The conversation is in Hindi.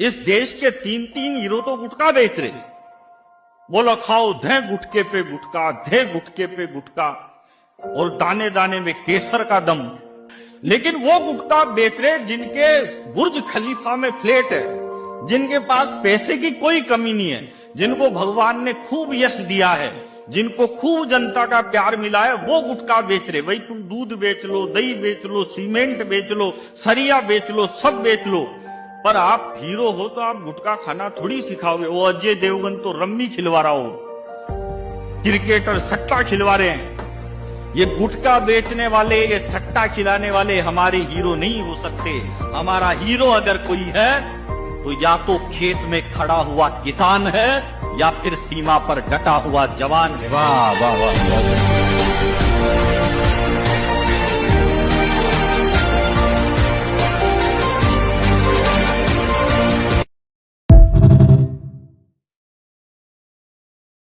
इस देश के 3-3 हीरो तो गुटखा बेच रहे। बोला खाओ धे गुटके पे गुटका, धे गुटके पे गुटका, और दाने दाने में केसर का दम। लेकिन वो गुटखा बेच रहे जिनके बुर्ज खलीफा में फ्लैट है, जिनके पास पैसे की कोई कमी नहीं है, जिनको भगवान ने खूब यश दिया है, जिनको खूब जनता का प्यार मिला है, वो गुटखा बेच रहे। भाई तुम दूध बेच लो, दही बेच लो, सीमेंट बेच लो, सरिया बेच लो, सब बेच लो, पर आप हीरो हो तो आप गुटखा खाना थोड़ी सिखाओगे। वो अजय देवगन तो रम्मी खिलवा रहा हो, क्रिकेटर सट्टा खिलवा रहे हैं। ये गुटखा बेचने वाले, ये सट्टा खिलाने वाले हमारे हीरो नहीं हो सकते। हमारा हीरो अगर कोई है तो या तो खेत में खड़ा हुआ किसान है, या फिर सीमा पर डटा हुआ जवान है। वाह वाह वाह।